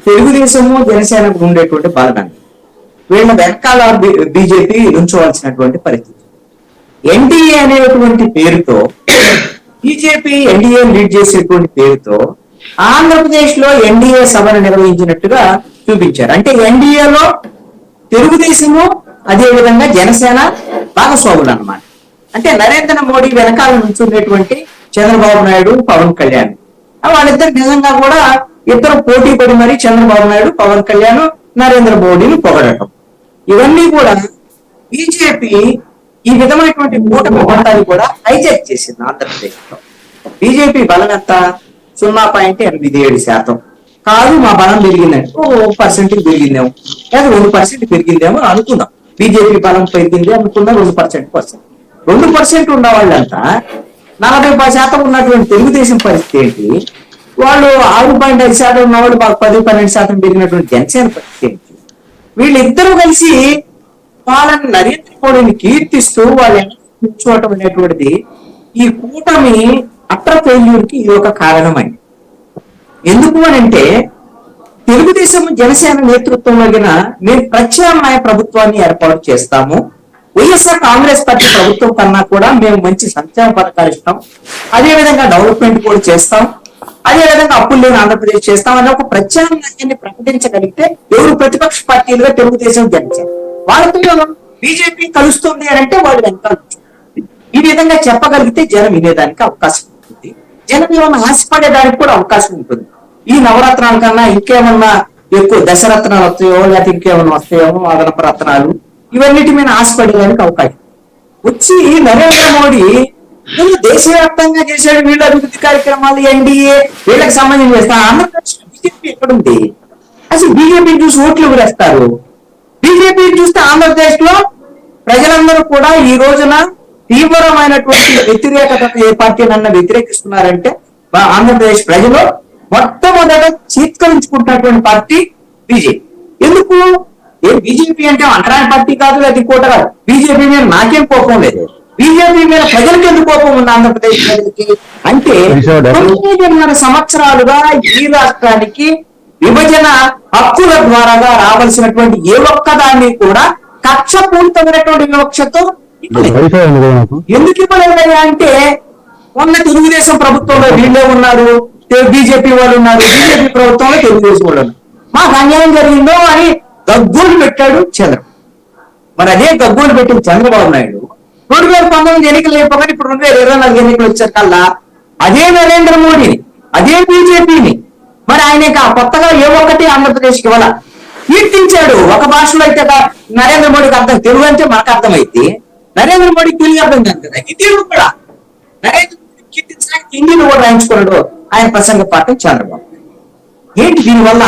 తెలుగుదేశము జనసేనకు ఉండేటువంటి బలం, వీళ్ళ వెనకాల బీజేపీ ఉంచవలసినటువంటి పరిస్థితి. ఎన్డీఏ అనేటువంటి పేరుతో బీజేపీ ఎన్డీఏ లీడ్ చేసేటువంటి పేరుతో ఆంధ్రప్రదేశ్ లో ఎన్డీఏ సభను నిర్వహించినట్టుగా చూపించారు. అంటే ఎన్డీఏలో తెలుగుదేశము అదే విధంగా జనసేన భాగస్వాములు అన్నమాట. అంటే నరేంద్ర మోడీ వెనకాల నుంచున్నటువంటి చంద్రబాబు నాయుడు, పవన్ కళ్యాణ్, వాళ్ళిద్దరు నిజంగా కూడా ఇద్దరు పోటీ పడి మరి చంద్రబాబు నాయుడు, పవన్ కళ్యాణ్ నరేంద్ర మోడీని పొగడటం, ఇవన్నీ కూడా బీజేపీ ఈ విధమైనటువంటి కూటమి మొత్తాన్ని కూడా హైజాక్ చేసింది ఆంధ్రప్రదేశ్ లో. బీజేపీ బలం ఎంత? 0.87%. కాదు మా బలం పెరిగిందంటే 1% పెరిగిందేమో, లేదా 2% పెరిగిందేమో అనుకుందాం. బీజేపీ బలం పెరిగింది అనుకున్నా 2% 2% ఉన్న వాళ్ళంతా 40% ఉన్నటువంటి తెలుగుదేశం పరిస్థితి ఏంటి? వాళ్ళు 6.5% ఉన్నవాళ్ళు మాకు 10-12% పెరిగినటువంటి జనసేన పరిస్థితి ఏంటి? వీళ్ళిద్దరూ కలిసి వాళ్ళని నరేంద్ర మోడీని కీర్తిస్తూ వాళ్ళు కూర్చోవటం అనేటువంటిది ఈ కూటమి అట్టర్ ఫెయిల్యూర్ కి ఇది ఒక కారణమైంది. ఎందుకు అని అంటే తెలుగుదేశం జనసేన నేతృత్వంలో మేము ప్రత్యామ్నాయ ప్రభుత్వాన్ని ఏర్పాటు చేస్తాము, వైఎస్ఆర్ కాంగ్రెస్ పార్టీ ప్రభుత్వం కన్నా కూడా మేము మంచి సంక్షేమ పథకాలు ఇస్తాం, అదేవిధంగా డెవలప్మెంట్ కూడా చేస్తాం, అదేవిధంగా అప్పులు లేని ఆంధ్రప్రదేశ్ చేస్తాం అనే ఒక ప్రత్యామ్నాయాన్ని ప్రకటించగలిగితే ఎవరు ప్రతిపక్ష పార్టీలుగా తెలుగుదేశం జనసేన వాళ్ళతో బీజేపీ కలుస్తుంది అని అంటే వాళ్ళు వెనకాల ఈ విధంగా చెప్పగలిగితే జనం వినేదానికి అవకాశం ఉంటుంది, జనం ఏమన్నా ఆశపడేదానికి కూడా అవకాశం ఉంటుంది. ఈ నవరత్నాల కన్నా ఇంకేమన్నా ఎక్కువ దశరత్నాలు వస్తాయో, లేకపోతే ఇంకేమన్నా వస్తాయేమో అదనపు రత్నాలు, ఇవన్నిటి మీద ఆశపడేదానికి అవకాశం వచ్చి నరేంద్ర మోడీ దేశవ్యాప్తంగా చేశాడు వీళ్ళ అభివృద్ధి కార్యక్రమాలు, ఎన్డీఏ వీళ్ళకి సంబంధించి చేస్తా. ఆంధ్రప్రదేశ్ బీజేపీ ఎక్కడుంది? అసలు బీజేపీని చూసి ఓట్లు ఎవరేస్తారు? బీజేపీని చూస్తే ఆంధ్రప్రదేశ్ లో ప్రజలందరూ కూడా ఈ రోజున తీవ్రమైనటువంటి వ్యతిరేకత ఏ పార్టీనన్నా వ్యతిరేకిస్తున్నారంటే ఆంధ్రప్రదేశ్ ప్రజలు మొట్టమొదట చీత్కరించుకుంటున్నటువంటి పార్టీ బీజేపీ. ఎందుకు? బీజేపీ అంటే అంటరాని పార్టీ కాదు, అది కూడా కాదు. బీజేపీ మీద నాకేం కోపం లేదు, బీజేపీ మీద ప్రజలకు ఎందుకు కోపం ఉంది ఆంధ్రప్రదేశ్ ప్రజలకి అంటే 9.5 సంవత్సరాలుగా ఈ రాష్ట్రానికి విభజన హక్కుల ద్వారాగా రావాల్సినటువంటి ఏ ఒక్కదాన్ని కూడా కక్షపూరితమైనటువంటి వివక్షతో ఎందుకు ఇవ్వలేదయ్యా అంటే మొన్న తెలుగుదేశం ప్రభుత్వంలో వీళ్ళే ఉన్నారు, బీజేపీ వాళ్ళు ఉన్నారు, బీజేపీ ప్రభుత్వంలో తెలుగుదేశం వాళ్ళు ఉన్నారు, మాకు అన్యాయం జరిగిందో అని గగ్గోలు పెట్టాడు చంద్రబాబు. మరి అదే గగ్గోలు పెట్టిన చంద్రబాబు నాయుడు 2019 ఎన్నికలు అయిపోగానే ఇప్పుడు 2024 ఎన్నికలు వచ్చారు కల్లా అదే నరేంద్ర మోడీని, అదే బీజేపీని మరి ఆయన కొత్తగా ఏ ఒక్కటి ఆంధ్రప్రదేశ్కి ఇవ్వాల కీర్తించాడు. ఒక భాషలో అయితే నరేంద్ర మోడీకి అర్థం, తెలుగు అంటే మనకు అర్థమైతే నరేంద్ర మోడీకి తెలుగు అర్థం కాదు కదా, హిందీలో కూడా నరేంద్ర మోడీ కీర్తించడానికి హిందీలో కూడా రాయించుకున్నాడు ఆయన ప్రసంగ పాఠం చంద్రబాబు. ఏంటి దీనివల్ల